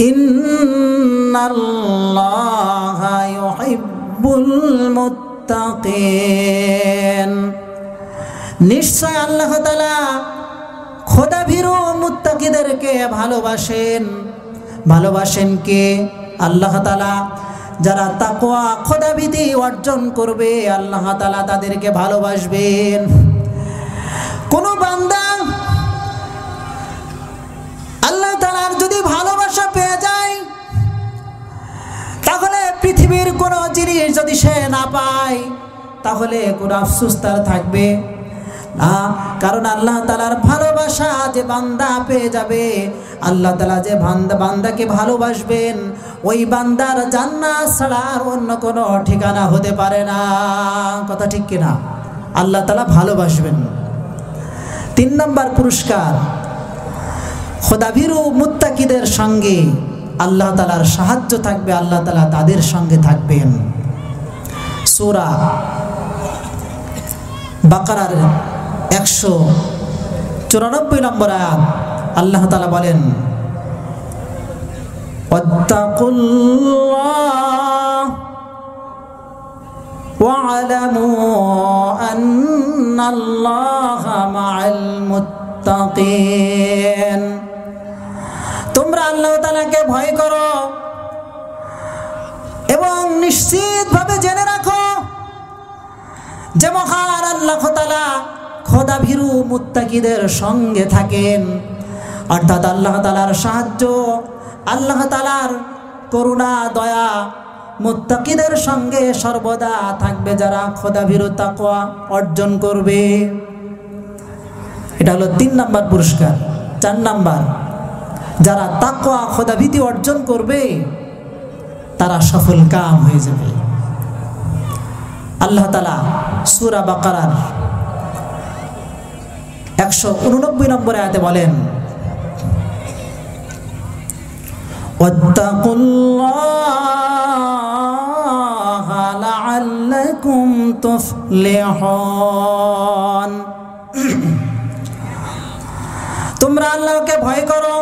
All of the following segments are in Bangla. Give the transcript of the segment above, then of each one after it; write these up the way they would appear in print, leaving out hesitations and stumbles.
ইন্নাল্লাহা ইউহিব্বুল মুত্তাকিন, নিশ্চয় আল্লাহ তাআলা খোদাভীরু মুত্তাকিদেরকে ভালোবাসেন। ভালোবাসেন কে? আল্লাহ তাআলা। যারা তাকওয়া খোদাভীতি অর্জন করবে আল্লাহ তাআলা তাদেরকে ভালোবাসবেন। কোন বান্দা আল্লাহ তাআলার যদি ভালোবাসা পেয়ে যায়, তাহলে পৃথিবীর কোন জিনিস যদি সে না পায় তাহলে কোন আফসোস তার থাকবে না। কারণ আল্লাহ তাআলার ভালোবাসা যে বান্দা পেয়ে যাবে, আল্লাহ তাআলা যে বান্দাকে ভালোবাসবেন, ওই বান্দার জান্নাত ছাড়া আর অন্য কোনো ঠিকানা হতে পারে না। কথা ঠিক কিনা? আল্লাহ তাআলা ভালোবাসবেন। 3 নম্বর পুরস্কার, খোদাভীরু মুত্তাকিদের সঙ্গে আল্লাহ তাআলার সাহায্য থাকবে, আল্লাহ তাআলা তাদের সঙ্গে থাকবেন। সূরা বাকারার 194 নম্বর আয়াত আল্লাহ তাআলা বলেন, ওয়াত্তাকুল্লাহ ওয়া'লামু আন্নাল্লাহা মা'আল মুত্তাকিন, তোমরা আল্লাহ তাআলাকে ভয় করো এবং নিশ্চিতভাবে জেনে রাখো যে মহান আল্লাহ তাআলা খোদাভীরু মুত্তাকিদের সঙ্গে থাকেন। অর্থাৎ আল্লাহ তাআলার সাহায্য, আল্লাহ তাআলার করুণা দয়া মুত্তাকিদের সঙ্গে সর্বদা থাকবে, যারা খোদাভীরু তাকওয়া অর্জন করবে। এটা হলো 3 নম্বর পুরস্কার। 4 নম্বর, যারা তাকওয়া খোদাভীতি অর্জন করবে তারা সফল কাম হয়ে যাবে। আল্লাহ তাআলা সূরা বাকারার 189 নম্বর আয়াতে বলেন, ওয়াত্তাকুল্লাহা লাআল্লাকুম তুফলিহুন, তোমরা আল্লাহকে ভয় করো,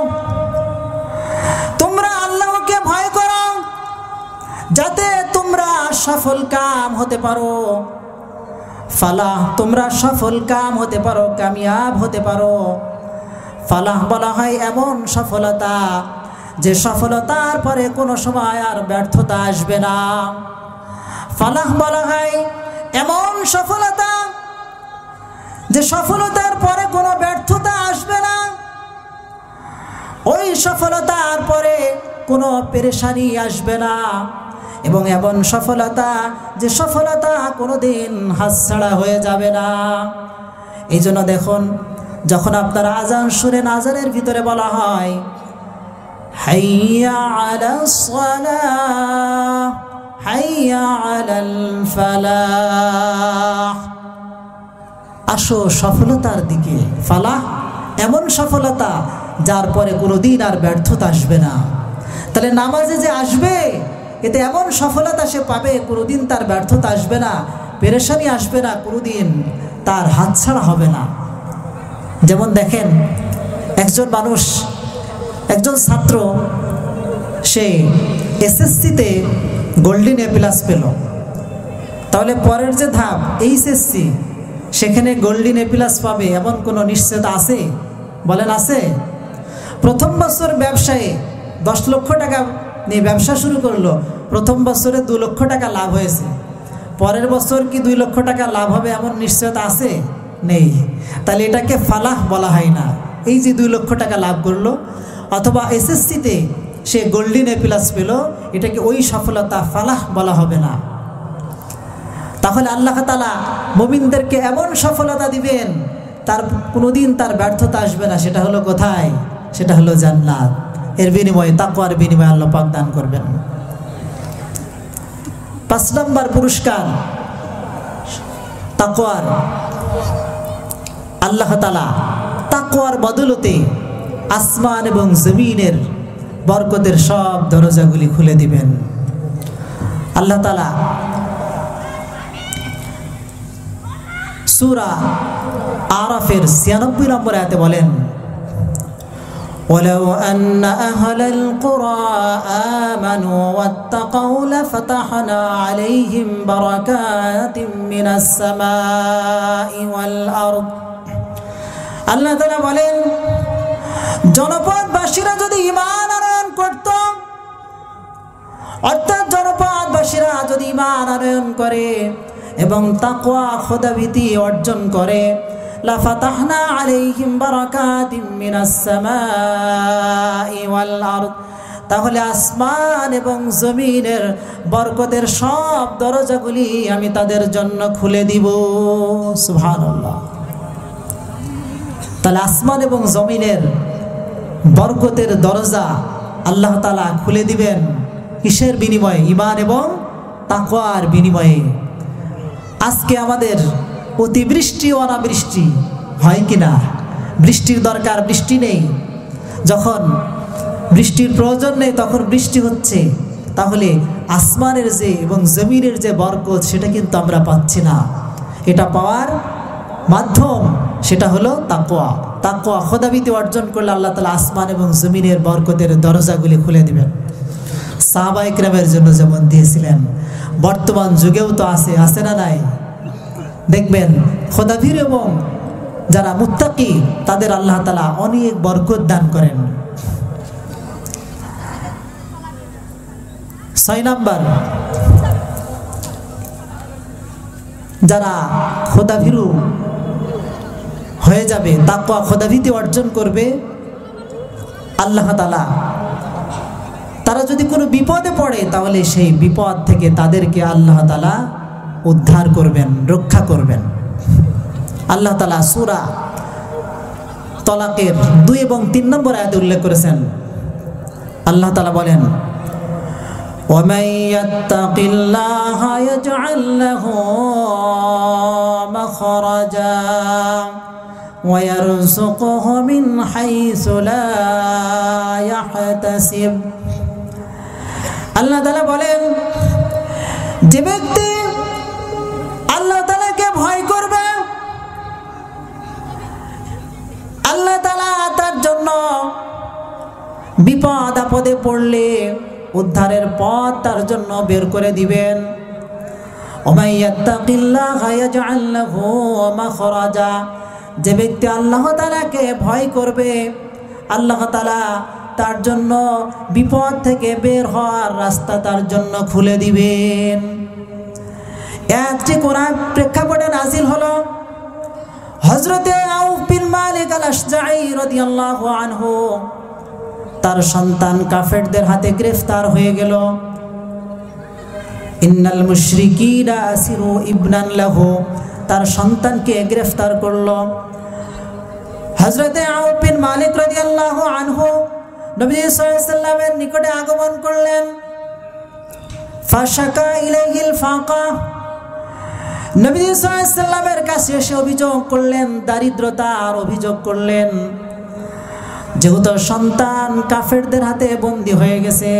তোমরা আল্লাহকে ভয় করো যাতে তোমরা সফল কাম হতে পারো। ফালাহ, তোমরা সফল কাম হতে পারো, কামিয়াব হতে পারো। ফালাহ বলা হয় এমন সফলতা যে সফলতার পরে কোনো সময় আর ব্যর্থতা আসবে না। ফালাহ বলা হয় এমন সফলতা যে সফলতার পরে কোনো ব্যর্থতা আসবে না। ওই সফলতার পরে কোনো পেরেশানি আসবে না, এবং এমন সফলতা যে সফলতা কোনোদিন হাতছাড়া হয়ে যাবে না। এই জন্য দেখুন, যখন আপনারা আজান শুনেন, আজানের ভিতরে বলা হয় হাইয়া আলাস সালাহ, হাইয়া আলাল ফালাহ, আসো সফলতার দিকে। ফালাহ এমন সফলতা যার পরে কোনোদিন আর ব্যর্থতা আসবে না। তাহলে নামাজে যে আসবে, এতে এমন সফলতা সে পাবে, কোনোদিন তার ব্যর্থতা আসবে না, পেরেশানি আসবে না, কোনোদিন তার হাতছাড়া হবে না। যেমন দেখেন, একজন মানুষ, একজন ছাত্র, সে এসএসসিতে গোল্ডেন এ প্লাস পেল, তাহলে পরের যে ধাপ এইচএসসি, সেখানে গোল্ডেন এ প্লাস পাবে এমন কোনো নিশ্চিত আছে? বলেন আছে? প্রথম বছর ব্যবসায়ে 10 লক্ষ টাকা নিয়ে ব্যবসা শুরু করলো, প্রথম বছরে 2 লক্ষ টাকা লাভ হয়েছে, পরের বছর কি 2 লক্ষ টাকা লাভ হবে এমন নিশ্চয়তা আছে? নেই। তাহলে এটাকে ফালাহ বলা হয় না। এই যে 2 লক্ষ টাকা লাভ করলো, অথবা এসএসসিতে সে গোল্ডেন এ প্লাস পেল, এটাকে ওই সফলতা ফালাহ বলা হবে না। তাহলে আল্লাহ তাআলা মুমিনদেরকে এমন সফলতা দিবেন, তার কোনোদিন তার ব্যর্থতা আসবে না। সেটা হলো কোথায়? সেটা হলো জান্নাত। এর বিনিময়ে, তাকওয়ার বিনিময়ে আল্লাহ পাক দান করবেন। 5 নম্বর পুরস্কার তাকওয়ার। আল্লাহ তাআলা তাকওয়ার বদলতে আসমান এবং জমিনের বরকতের সব দরজাগুলি খুলে দিবেন। আল্লাহ তাআলা সূরা আরাফের 96 নম্বর আয়াতে বলেন, ولو أن أهل القرى آمنوا واتقوا لفتحنا عليهم بركات من السماء والأرض আল্লাহ তাআলা বলেন জনপদবাসীরা যদি ঈমান আনয়ন করত, অর্থাৎ জনপদবাসীরা যদি ঈমান আনয়ন করে এবং তাকওয়া খোদাভীতি অর্জন করে, লাফাতাহনা আলাইহিম বারাকাতিম মিনাস সামাই ওয়াল আরদ, তাহলে আসমান এবং জমিনের বরকতের সব দরজাগুলি আমি তাদের জন্য খুলে দিব। সুবহানাল্লাহ। তাহলে আসমান এবং জমিনের বরকতের দরজা আল্লাহ তাআলা খুলে দিবেন কিসের বিনিময়ে? ঈমান এবং তাকওয়ার বিনিময়ে। আজকে আমাদের অতিবৃষ্টি অনাবৃষ্টি হয় কিনা? বৃষ্টির দরকার, বৃষ্টি নেই, যখন বৃষ্টির প্রয়োজন নেই তখন বৃষ্টি হচ্ছে। তাহলে আসমানের যে এবং জমিনের যে বরকত সেটা কিন্তু আমরা পাচ্ছি না। এটা পাওয়ার মাধ্যম সেটা হলো তাকওয়া। তাকওয়া খোদাভীতি অর্জন করলে আল্লাহ তাআলা আসমান এবং জমিনের বরকতের দরজাগুলি খুলে দিবেন। সাহাবায়ে কেরামের জন্য যেমন দিয়েছিলেন, বর্তমান যুগেও তো আছে না নাই? দেখবেন খোদাভীর এবং যারা মুত্তাকি তাদের আল্লাহ তাআলা অনেক বরকত দান করেন। 6 নাম্বার, যারা খোদাভীরু হয়ে যাবে, তাকওয়া খোদাভীতি অর্জন করবে, আল্লাহ তাআলা তারা যদি কোনো বিপদে পড়ে তাহলে সেই বিপদ থেকে তাদেরকে আল্লাহ তাআলা উদ্ধার করবেন, রক্ষা করবেন। আল্লাহ তাআলা সূরা তলাকের 2 এবং 3 নম্বর আয়াতে উল্লেখ করেছেন। আল্লাহ তাআলা বলেন, وَمَن يَتَّقِ اللَّهَ يَجْعَل لَّهُ مَخْرَجًا وَيَرْزُقْهُ مِنْ حَيْثُ لَا يَحْتَسِبُ। আল্লাহ তাআলা বলেন, যে ব্যক্তি আল্লাহ তাআলাকে ভয় করবে, আল্লাহ তাআলা তার জন্য বিপদ আপদে পড়লে উদ্ধারের পথ তার জন্য বের করে দিবেন। ওমাই ইয়াত্তাকিল্লাহা ইয়াজআল লাহু মাখরাজা, যে ব্যক্তি আল্লাহ তাআলাকে ভয় করবে আল্লাহ তাআলা তার জন্য বিপদ থেকে বের হওয়ার রাস্তা তার জন্য খুলে দিবেন। একটি কোরআন প্রেক্ষাপটে নাজিল হলো হযরতে আউফ বিন মালিক আল-আশজাঈ রাদিয়াল্লাহু আনহু, তার সন্তান কাফেরদের হাতে গ্রেফতার হয়ে গেল। ইন্নাল মুশরিকিনা আসিরু ইবনান লাহু, তার সন্তানকে গ্রেফতার করলো। হযরতে আউফ বিন মালিক রাদিয়াল্লাহু আনহু নবী সাল্লাল্লাহু আলাইহি ওয়াসাল্লামের নিকটে আগমন করলেন। ফাশাকা ইলাইহিল ফাকা, নবী সাল্লাল্লাহু আলাইহি ওয়াসাল্লামের কাছে এসে অভিযোগ করলেন, দারিদ্রতার অভিযোগ করলেন। যেহেতু সন্তান কাফেরদের হাতে বন্দী হয়ে গেছে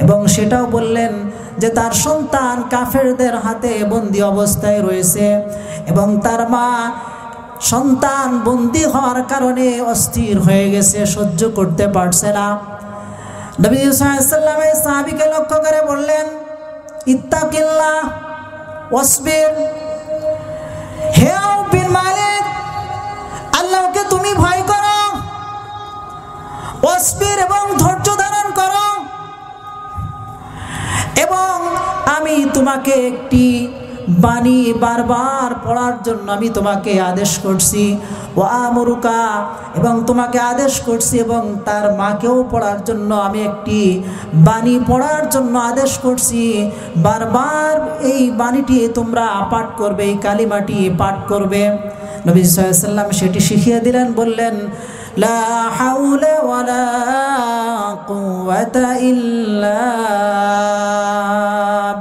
এবং সেটাও বললেন যে তার সন্তান কাফেরদের হাতে বন্দী অবস্থায় রয়েছে এবং তার মা সন্তান বন্দী হওয়ার কারণে অস্থির হয়ে গেছে, সহ্য করতে পারছে না। নবী সাল্লাল্লাহু আলাইহি ওয়াসাল্লাম এই সাহাবীকে লক্ষ্য করে বললেন, ইত্তাকিল্লাহ ওয়াসবির, হে আউফ বিন মালিক, আল্লাহকে তুমি ভয় করো, ওয়াসবির এবং ধৈর্য ধারণ করো, এবং আমি তোমাকে একটি বাণী বারবার পড়ার জন্য আমি তোমাকে আদেশ করছি, ও আমরুকা, এবং তোমাকে আদেশ করছি এবং তার মাকেও পড়ার জন্য আমি একটি বাণী পড়ার জন্য আদেশ করছি। বারবার এই বাণীটি তোমরা পাঠ করবে, এই কালিমাটি পাঠ করবে। নবী সাল্লাল্লাহু আলাইহি ওয়াসাল্লাম সেটি শিখিয়ে দিলেন, বললেন, লা হাওলা ওয়ালা কুওয়াতা ইল্লা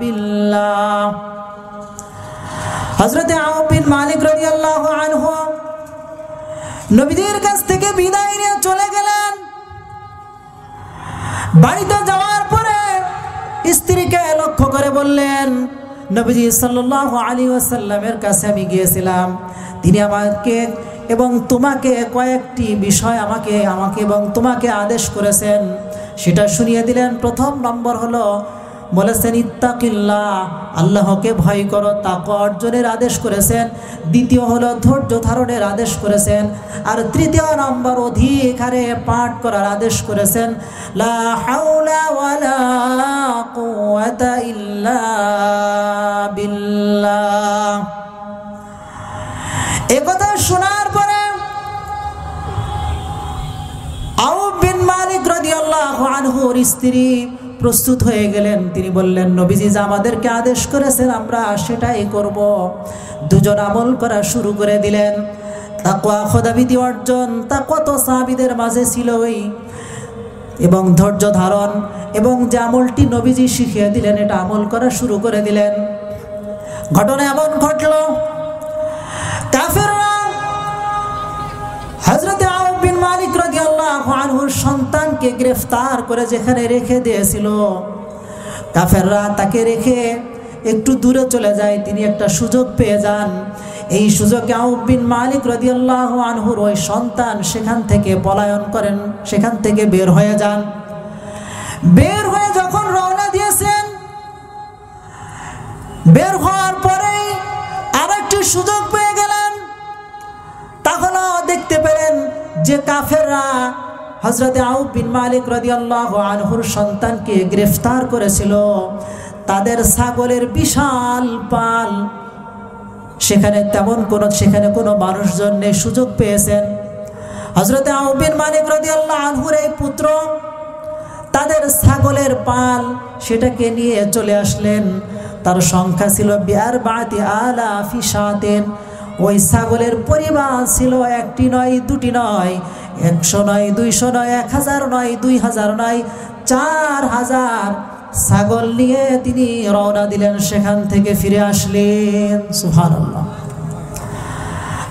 বিল্লাহ। হযরতে আউফ বিন মালিক রাদিয়াল্লাহু আনহু নবীদের কাছ থেকে বিদায় নিয়ে চলে গেলেন। বাড়িতে যাওয়ার পরে স্ত্রীকে লক্ষ্য করে বললেন, নবীজি সাল্লাল্লাহু আলাইহি ওয়াসাল্লামের কাছে আমি গিয়েছিলাম, তিনি আমাকে এবং তোমাকে কয়েকটি বিষয় আমাকে এবং তোমাকে আদেশ করেছেন, সেটা শুনিয়ে দিলেন। প্রথম নম্বর হলো বলেছেন ইত্তাকিল্লাহ, আল্লাহকে ভয় করো, তাকওয়া অর্জনের আদেশ করেছেন। দ্বিতীয় হলো ধৈর্য ধারণের আদেশ করেছেন। আর তৃতীয় নম্বর অধিক হারে পাঠ করার আদেশ করেছেন, লা হাওলা ওয়ালা কুওয়াতা ইল্লা বিল্লাহ। একথা শোনার পরে আউফ বিন মালিক রাদিয়াল্লাহু আনহুর স্ত্রী প্রস্তুত হয়ে গেলেন। তিনি বললেন, নবীজি যা আমাদেরকে আদেশ করেছেন আমরা সেটাই করব। দুজন আমল করা শুরু করে দিলেন। তাকওয়া খোদাভীতি অর্জন, তাকওয়া তো সাহাবীদের মাঝে ছিলই, এবং ধৈর্য ধারণ এবং যে আমলটি নবীজি শিখিয়ে দিলেন এটা আমল করা শুরু করে দিলেন। ঘটনা এমন ঘটল, কাফেররা হযরত আউফ বিন মালিক রাদিয়াল্লাহু আনহুর সন্তানকে গ্রেফতার করে যেখানে রেখে দিয়েছিল, কাফেররা তাকে রেখে একটু দূরে চলে যায়। তিনি একটা সুযোগ পেয়ে যান। এই সুযোগে আউফ বিন মালিক রাদিয়াল্লাহু আনহুর ওই সন্তান সেখান থেকে পলায়ন করেন, সেখান থেকে বের হয়ে যান। বের হয়ে যখন রওনা দিয়েছেন, বের হওয়ার পরেই আরেকটি সুযোগ পেয়ে গেলেন। তখনও দেখতে পেলেন যে কাফেররা হযরত আউফ বিন মালিক রাদিয়াল্লাহু আনহুর সন্তানকে গ্রেফতার করেছিল। তাদের ছাগলের বিশাল পাল, সেখানে কোনো মানুষজন নেই। সুযোগ পেয়েছেন হযরত আউফ বিন মালিক রাদিয়াল্লাহু আনহুর এই পুত্র তাদের ছাগলের পাল সেটাকে নিয়ে চলে আসলেন। তার সংখ্যা ছিল 40,000 শাতেন। ওই ছাগলের পরিমাণ ছিল একটি নয়, দুটি নয়, 100 নয়, 200 নয়, 1000 নয়, 2000 নয়, 4000 ছাগল নিয়ে তিনি রওনা দিলেন। সেখান থেকে ফিরে আসলেন। সুবহানাল্লাহ।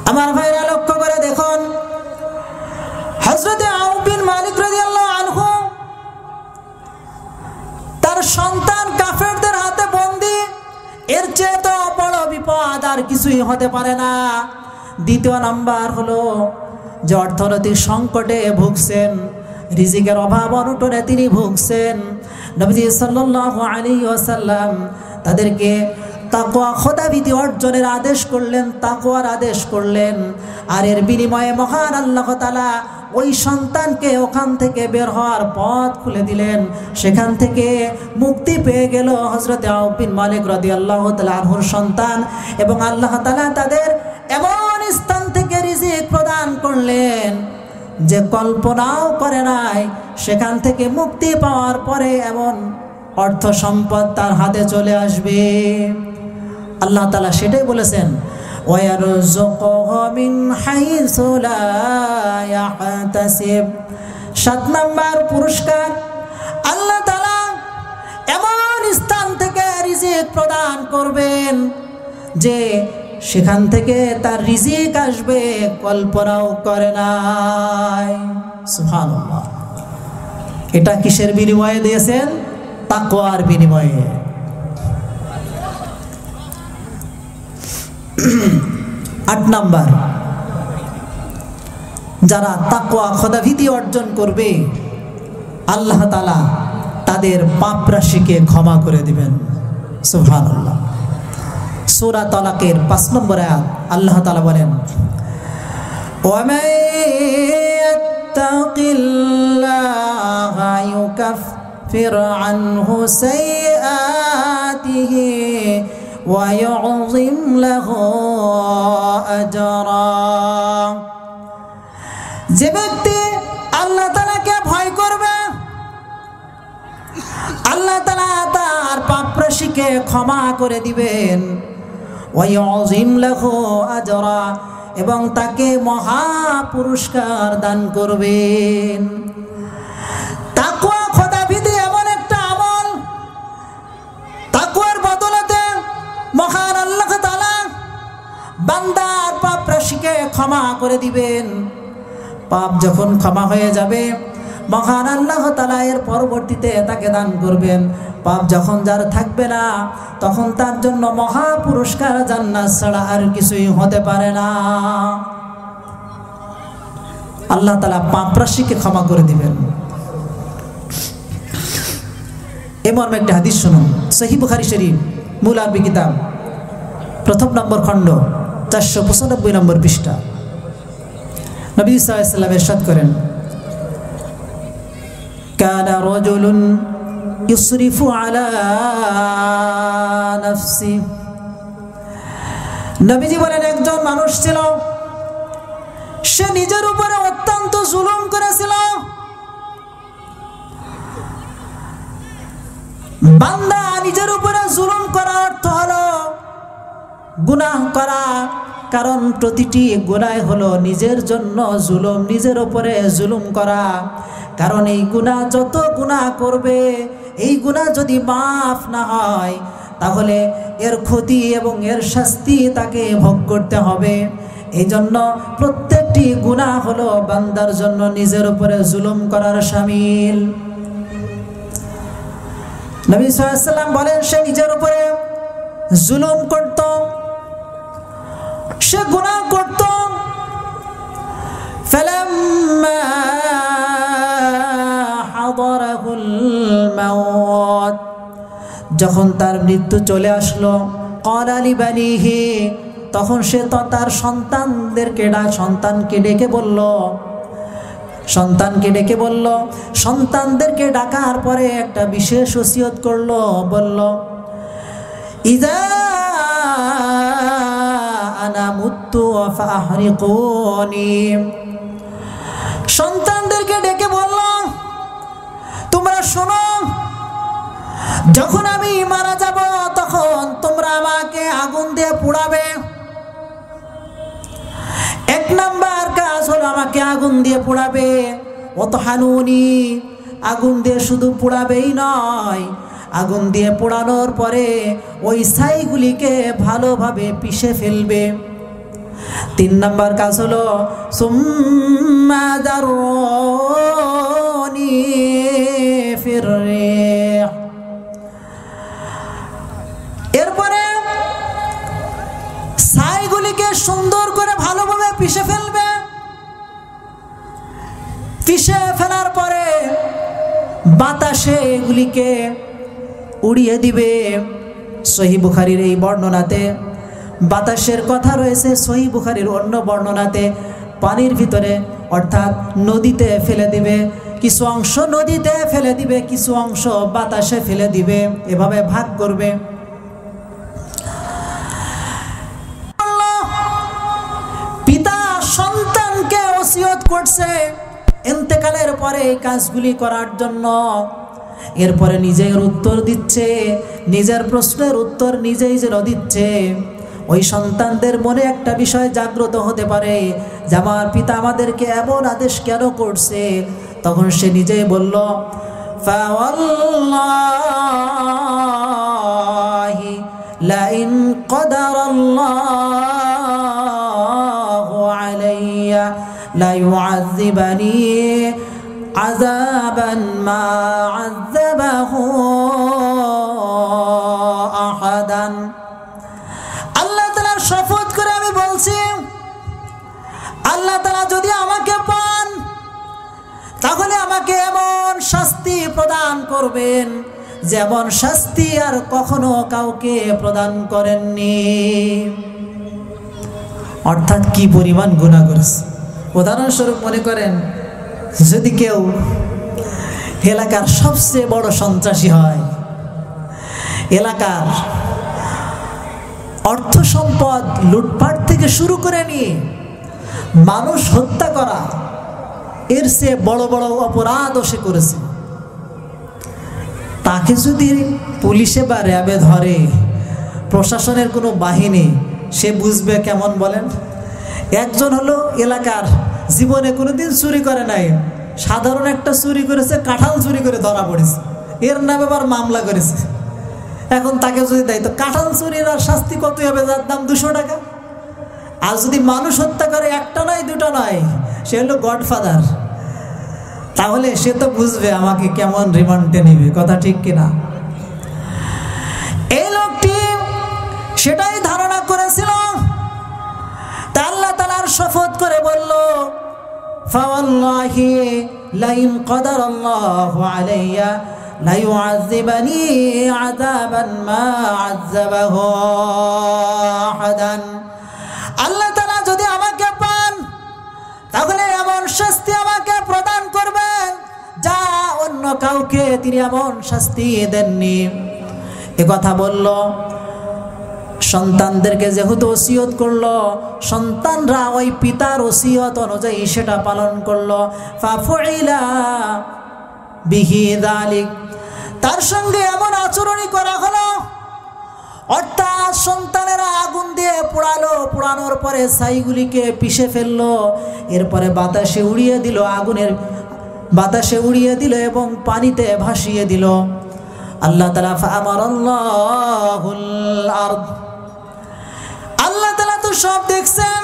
আমার ভাইরা লক্ষ্য করে দেখুন, হযরত আউফ বিন মালিক রাদিয়াল্লাহু আনহু তার সন্তান কাফেরদের হাতে বন্দী, এর চেয়ে তো বড় বিপদ আর কিছুই হতে পারে না। দ্বিতীয় নাম্বার হলো যে অর্থনৈতিক সংকটে ভুগছেন, রিজিকের অভাব অনটনে তিনি ভুগছেন। নবীজি সাল্লাল্লাহু আলাইহি ওয়াসাল্লাম তাদেরকে তাকওয়া খোদাভীতি অর্জনের আদেশ করলেন, তাকওয়ার আদেশ করলেন। আর এর বিনিময়ে মহান আল্লাহ তাআলা ওই সন্তানকে ওখান থেকে বের হওয়ার পথ খুলে দিলেন। সেখান থেকে মুক্তি পেয়ে গেল হযরত আউফ বিন মালিক রাদিয়াল্লাহু তাআলা আনহুর সন্তান, এবং আল্লাহ তাআলা তাদের এমন স্থান থেকে রিজিক প্রদান করলেন যে কল্পনাও করে নাই। সেখান থেকে মুক্তি পাওয়ার পরে এমন অর্থ সম্পদ তার হাতে চলে আসবে। আল্লাহ তাআলা সেটাই বলেছেন, ওয়ারযুকুহু মিন হাইসু লা ইয়াহতাসিব। 7 নাম্বার পুরস্কার, আল্লাহ তাআলা এমন স্থান থেকে রিজিক প্রদান করবেন যে সেখান থেকে তার রিজিক আসবে কল্পনাও করে নাই। সুবহানাল্লাহ। এটা কিসের বিনিময়ে দিয়েছেন? তাকওয়ার বিনিময়ে। 8 নাম্বার, যারা তাকওয়া খোদাভীতি অর্জন করবে আল্লাহ তাআলা তাদের পাপ রাশিকে ক্ষমা করে দিবেন। সুবহানাল্লাহ। সূরা তালাকের 5 নম্বর আয়াত আল্লাহ তাআলা বলেন, ওয়ামান ইয়াত্তাকিল্লাহা ইউকাফির আনহু সাইয়্যাতিহি ওয়া ইউযিম লাহু আজরা। যে ব্যক্তি আল্লাহ তাআলাকে ভয় করবে, আল্লাহ তাআলা তার পাপ রাশিকে ক্ষমা করে দিবেন। ওয়া ইউযিম লাহু আজরা, এবং তাকে মহা পুরস্কার দান করবেন। তাকওয়া খোদাভীতি এমন একটা আমল, তাকওয়ার বদলতে মহান আল্লাহ তাআলা বান্দার পাপ রাশিকে ক্ষমা করে দিবেন। পাপ যখন ক্ষমা হয়ে যাবে মহান আল্লাহ তাআলা এর পরবর্তীতে তাকে দান করবেন। পাপ যখন যার থাকবে না তখন তার জন্য মহা পুরস্কার জান্নাত ছাড়া আর কিছুই হতে পারে না। আল্লাহ তাআলা পাপ রাশিকে ক্ষমা করে দিবেন। এই মর্মে একটা হাদিস শুনুন, সহিহ বুখারী শরীফ মূল আরবি কিতাব প্রথম নম্বর খণ্ড 495 নম্বর পৃষ্ঠা। নবী সাল্লাল্লাহু আলাইহি ওয়াসাল্লাম ইরশাদ করেন, কানা রাজুলুন ইউসরিফু আলা নাফসি। নবীজি বলেন, একজন মানুষ ছিল, সে নিজের উপরে অত্যন্ত জুলুম করেছিল। বান্দা নিজের উপরে জুলুম করার অর্থ হলো গুনাহ করা, কারণ প্রতিটি গুনাহ হলো নিজের জন্য জুলুম, নিজের উপরে জুলুম করা। কারণ এই গুনাহ, যত গুনাহ করবে, এই গুনাহ যদি মাফ না হয় তাহলে এর ক্ষতি এবং এর শাস্তি তাকে ভোগ করতে হবে। এই জন্য প্রত্যেকটি গুনাহ হলো বান্দার জন্য নিজের উপরে জুলুম করার শামিল। নবী সাল্লাল্লাহু আলাইহি ওয়াসাল্লাম বলেন, সে নিজের উপরে জুলুম করত, সে গুনাহ করত। ফালাম্মা হাদারাহুল মাউত, যখন তার মৃত্যু চলে আসলো, ক্বালা লিবানিহি, তখন সে তো তার সন্তানকে ডেকে বলল, সন্তানদেরকে ডাকার পরে একটা বিশেষ ওসিয়ত করলো, বলল, ইযা আনা মুতু ফাহরিকুনি। সন্তানদেরকে ডেকে বলল, তোমরা শোনো, যখন আমি মারা যাব তখন তোমরা আমাকে আগুন দিয়ে পোড়াবে। এক নাম্বার কাজ হলো আমাকে আগুন দিয়ে পোড়াবে। ওয়াতহানুনি, আগুন দিয়ে শুধু পোড়াবেই নয়, আগুন দিয়ে পোড়ানোর পরে ওই ছাইগুলিকে ভালোভাবে পিষে ফেলবে। 3 নাম্বার কাজ হলো সুম্মা দারুনি ফির রিহ, এরপরে ছাইগুলিকে সুন্দর করে ভালোভাবে পিষে ফেলবে। পিষে ফেলার পরে বাতাসে এগুলিকে উড়িয়ে দিবে। সহিহ বুখারীর এই বর্ণনাতে বাতাসের কথা রয়েছে, সহিহ বুখারীর অন্য বর্ণনাতে পানির ভিতরে অর্থাৎ নদীতে ফেলে দিবে। কিছু অংশ নদীতে ফেলে দিবে, কিছু অংশ বাতাসে ফেলে দিবে, এভাবে ভাগ করবে। পিতা সন্তানকে ওসিয়ত করছে ইন্তেকালের পরে এই কাজগুলি করার জন্য। এরপরে নিজের উত্তর দিচ্ছে, নিজের প্রশ্নের উত্তর নিজেই যেন দিচ্ছে। ওই সন্তানদের মনে একটা বিষয় জাগ্রত হতে পারে যে আমার পিতা আমাদেরকে এমন আদেশ কেন করছে। তখন সে নিজেই বলল, ফাওয়াল্লাহি লাইন কদারাল্লাহু আলাইয়া লা ইউআযিবানি আযাবান মা আযাবাহু আহাদান। আল্লাহ তাআলার শপথ করে আমি বলছি, আল্লাহ তাআলা যদি আমাকে পান তাহলে আমাকে এমন শাস্তি প্রদান করবেন যেমন শাস্তি আর কখনো কাউকে প্রদান করেননি। অর্থাৎ কি পরিমাণ গুনাহ করেছে। উদাহরণস্বরূপ মনে করেন, যদি কেউ এলাকার সবচেয়ে বড় সন্ত্রাসী হয়, এলাকার অর্থ সম্পদ লুটপাট থেকে শুরু করে নিয়ে মানুষ হত্যা করা, এর চেয়ে বড় বড় অপরাধও সে করেছে, তাকে যদি পুলিশে বা র্যাবে ধরে, প্রশাসনের কোনো বাহিনী, সে বুঝবে কেমন বলেন? একজন হলো এলাকার জীবনে কোনোদিন চুরি করে নাই, সাধারণ একটা চুরি করেছে, কাঁঠাল চুরি করে ধরা পড়েছে, এর নামে আবার মামলা করেছে। এখন তাকে যদি দেয়, তো কাঁঠাল চুরির আর শাস্তি কত হবে, যার দাম 200 টাকা। আর যদি মানুষ হত্যা করে, একটা নয় দুটা নয়, সে হলো গডফাদার, তাহলে সে তো বুঝবে আমাকে কেমন রিমান্ডে নেবে। কথা ঠিক কিনা? এই লোকটি সেটাই ধারণা করেছিল। তা আল্লাহ তাআলার শপথ করে বলল, ফাওয়াল্লাহি লাইন কদারাল্লাহু আলাইয়া লাইউআযিবানি আযাবান মা আযাবাহু আহাদান। আল্লাহ তাআলা যদি আমাকে পান তাহলে এমন শাস্তি আমাকে প্রদান করবেন যা অন্য কাউকে তিনি এমন শাস্তি দেননি। এ কথা বলল, সন্তানদেরকে যেহেতু ওসিয়ত করলো, সন্তানরা ওই পিতার ওসিয়ত অনুযায়ী সেটা পালন করলো। ফাফুইলা বিহি যালিক, তার সঙ্গে এমন আচরণই করা হলো, অর্থাৎ সন্তানেরা আগুন দিয়ে পোড়ালো, পোড়ানোর পরে ছাইগুলিকে পিষে ফেললো, এরপরে বাতাসে উড়িয়ে দিল, আগুনের বাতাসে উড়িয়ে দিল এবং পানিতে ভাসিয়ে দিল। আল্লাহ তাআলা ফাআমারাল্লাহুল আরদ, আল্লাহ তাআলা তো সব দেখছেন,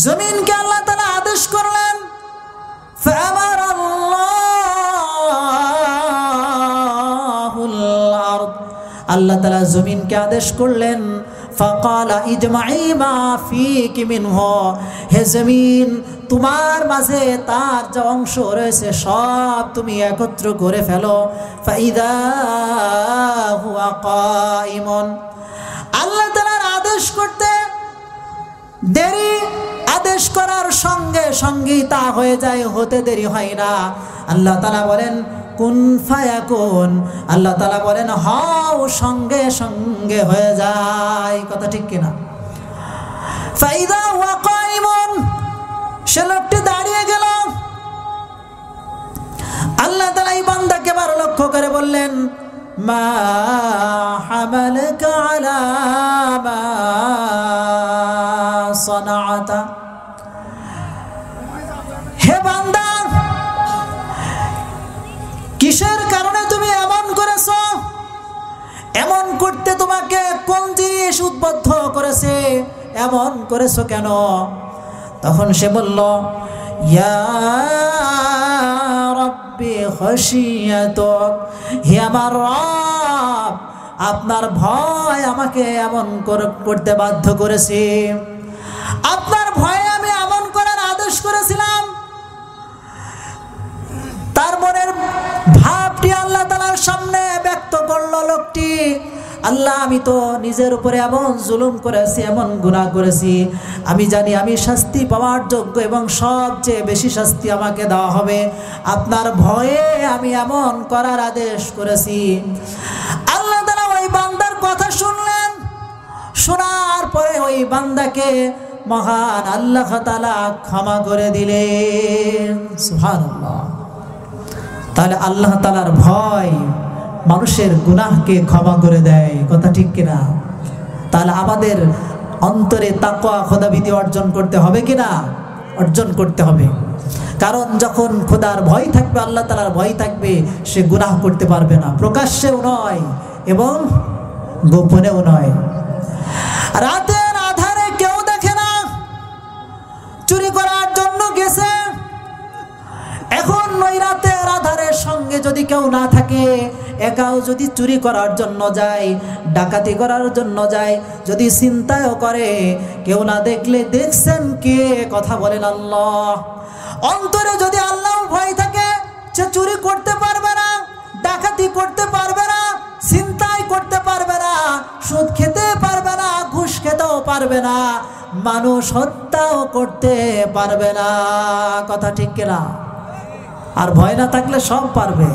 জমিনকে আল্লাহ তাআলা আদেশ করলেন, ফাআমারাল্লাহুল আরদ, আল্লাহ তাআলা জমিনকে আদেশ করলেন, ফাকালা ইজমাই মা ফীকি মিনহু, হে জমিন তোমার মাঝে তার যে অংশ রয়েছে সব তুমি একত্র করে ফেলো। ফাইদা হুয়া কাইমুন, আল্লাহ তাআলার আদেশ করতে দেরি, আদেশ করার সঙ্গে সঙ্গেই তা হয়ে যায়, হতে দেরি হয় না। আল্লাহ তাআলা বলেন কুন ফায়াকুন, আল্লাহ তাআলা বলেন হও, সঙ্গে সঙ্গে হয়ে যায়। কথা ঠিক কিনা? ফাইদা হুয়া কাইমুন, সে লোকটি দাঁড়িয়ে গেল। আল্লাহ তাআলা এই বান্দাকে বার লক্ষ্য করে বললেন মা হামালাকা আলা মা সানাআতা, হে বান্দা কিসের কারণে তুমি এমন করেছো, এমন করতে তোমাকে কোন জিনিস উদ্বুদ্ধ করেছে, এমন করেছো কেন? তখন সে বলল ইয়া রাব্বি খাশিয়াতুক, হে আমার রব আপনার ভয় আমাকে এমন করতে বাধ্য করেছে, আপনার ভয়ে আমি এমন করার আদেশ করেছিলাম। তার মনের ভাবটি আল্লাহ তাআলার সামনে ব্যক্ত করলো লোকটি, আল্লাহ আমি তো নিজের উপরে এমন জুলুম করেছি, এমন গুনাহ করেছি, আমি জানি আমি শাস্তি পাওয়ার যোগ্য এবং সবচেয়ে বেশি শাস্তি আমাকে দেওয়া হবে, আপনার ভয়ে আমি এমন করার আদেশ করেছি। আল্লাহ তাআলা ওই বান্দার কথা শুনলেন, শোনার পরে ওই বান্দাকে মহান আল্লাহ তাআলা ক্ষমা করে দিলেন। সুবহানাল্লাহ। তাহলে আল্লাহ তাআলার ভয় মানুষের গুনাহকে ক্ষমা করে দেয়। কথা ঠিক কিনা? তাহলে আমাদের অন্তরে তাকওয়া খোদাভীতি অর্জন করতে হবে কিনা? অর্জন করতে হবে। কারণ যখন খোদার ভয় থাকবে, আল্লাহ তাআলার ভয় থাকবে, সে গুনাহ করতে পারবে না, প্রকাশ্যেও নয় এবং গোপনেও নয়। রাতের আধারে কেউ দেখে না, চুরি করার জন্য গেছে, এখন ওই রাতের আধারের সঙ্গে যদি কেউ না থাকে, একাও যদি চুরি করার জন্য যায়, ডাকাতি করার জন্য যায়, যদি চিন্তাও করে, কেউ না দেখলে দেখছেন কে? কথা বলেন আল্লাহ। অন্তরে যদি আল্লাহর ভয় থাকে, সে চুরি করতে পারবে না, ডাকাতি করতে পারবে না, চিন্তাই করতে পারবে না, সুদ খেতে পারবে না, ঘুষ খেতেও পারবে না, মানুষ হত্যাও করতে পারবে না। কথা ঠিক কিনা? আর ভয় না থাকলে সব পারবে।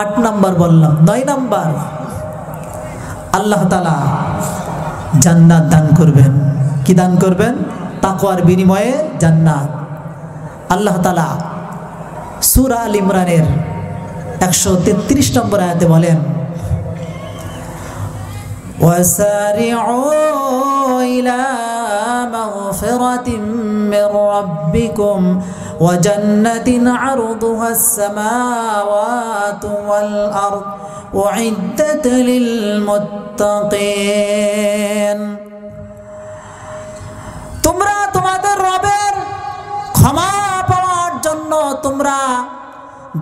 8 নাম্বার বললাম। 9 নাম্বার, আল্লাহ তাআলা জান্নাত দান করবেন। কি দান করবেন? তাকওয়ার বিনিময়ে জান্নাত। আল্লাহ তাআলা সূরা আল ইমরানের 133 নম্বর আয়াতে বলেন ওয়াসারিউ ইলা মাগফিরাতিন মির রাব্বিকুম ওয়া জান্নাতিন আরদুহাস সামাওয়াতু ওয়াল আরদ উইদ্দাত লিল মুত্তাকিন। তোমরা তোমাদের রবের ক্ষমা পাওয়ার জন্য তোমরা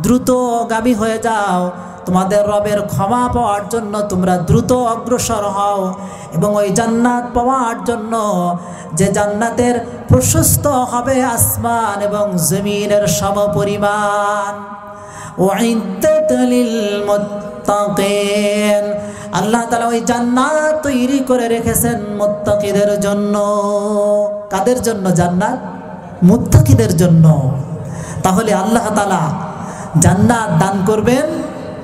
দ্রুতগামী হয়ে যাও, তোমাদের রবের ক্ষমা পাওয়ার জন্য তোমরা দ্রুত অগ্রসর হও এবং ওই জান্নাত পাওয়ার জন্য যে জান্নাতের প্রশস্ত হবে আসমান এবং জমিনের সমপরিমাণ। উইদ্দাত লিল মুত্তাকিন, আল্লাহ তাআলা ওই জান্নাত তৈরি করে রেখেছেন মুত্তাকিদের জন্য। কাদের জন্য জান্নাত? মুত্তাকিদের জন্য। তাহলে আল্লাহ তাআলা জান্নাত দান করবেন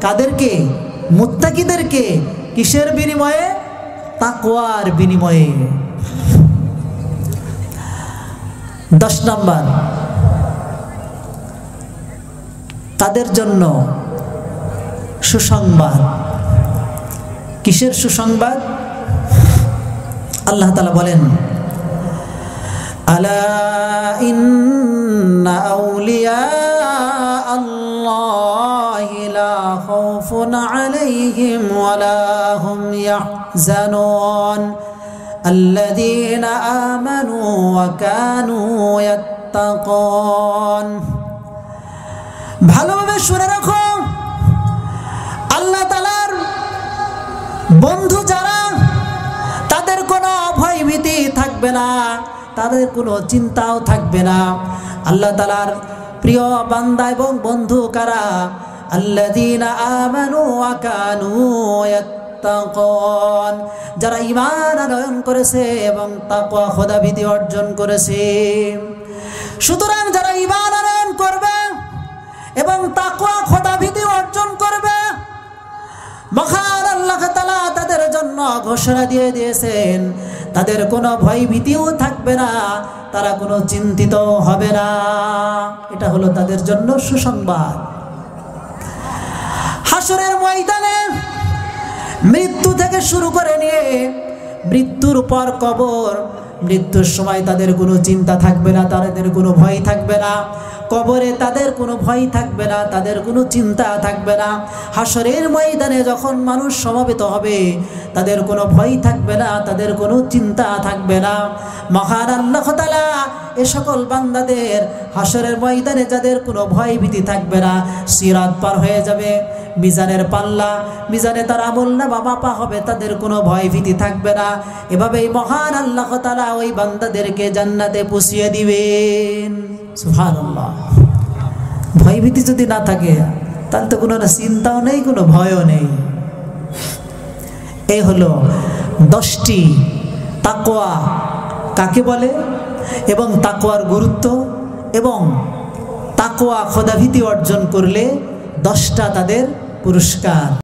কাদেরকে? মুত্তাকিদেরকে। কিসের বিনিময়ে? তাকওয়ার বিনিময়ে। 10 নম্বর, তাদের জন্য সুসংবাদ। কিসের সুসংবাদ? আল্লাহ তাআলা বলেন, আলা ইন্না আউলিয়া আল্লাহি লা খাউফুন আলাইহিম ওয়ালা হুম ইয়াহজানুন আল্লাযীনা আমানু ওয়া কানু ইয়াত্তাকুন। ভালোভাবে শুনে রাখো, আল্লাহ তাআলার বন্ধু যারা, তাদের কোনো ভয় ভীতি থাকবে না, তাদের কোনো চিন্তাও থাকবে না। আল্লাহ তাআলার প্রিয় বান্দা এবং বন্ধু কারা? আল্লাযীনা আমানু ওয়া কানু ইয়াত্তাকুন, যারা ঈমান আনয়ন করেছে এবং তাকওয়া খোদাভীতি অর্জন করেছে। সুতরাং যারা ঈমান আনয়ন করবে এবং তাকওয়া খোদাভীতি অর্জন করবে, মহান আল্লাহ তাআলা তাদের জন্য ঘোষণা দিয়ে দিয়েছেন, তাদের কোনো ভয় ভীতিও থাকবে না, তারা কোনো চিন্তিত হবে না। এটা হলো তাদের জন্য সুসংবাদ। হাসরের ময়দানে মৃত্যু থেকে শুরু করে নিয়ে মৃত্যুর পর কবর, মৃত্যুর সময় তাদের কোনো চিন্তা থাকবে না, তাদের কোনো ভয় থাকবে না। কবরে তাদের কোনো ভয় থাকবে না, তাদের কোনো চিন্তা থাকবে না। হাসরের ময়দানে যখন মানুষ সমবেত হবে, তাদের কোনো ভয় থাকবে না, তাদের কোনো চিন্তা থাকবে না। মহান আল্লাহ তাআলা এ সকল বান্দাদের হাসরের ময়দানে যাদের কোনো ভয় ভীতি থাকবে না, সিরাত পার হয়ে যাবে, মিজানের পাল্লা, মিজানে তার আমলনামা মাপা হবে, তাদের কোনো ভয় ভীতি থাকবে না। এভাবেই মহান আল্লাহ তাআলা ওই বান্দাদেরকে জান্নাতে পৌঁছিয়ে দিবেন। সুবহানাল্লাহ। ভয় ভীতি যদি না থাকে, তাহলে তো কোনো চিন্তাও নেই, কোনো ভয়ও নেই। এই হলো 10টি তাকওয়া কাকে বলে এবং তাকওয়ার গুরুত্ব, এবং তাকওয়া খোদাভীতি অর্জন করলে 10টা তাদের পুরস্কার।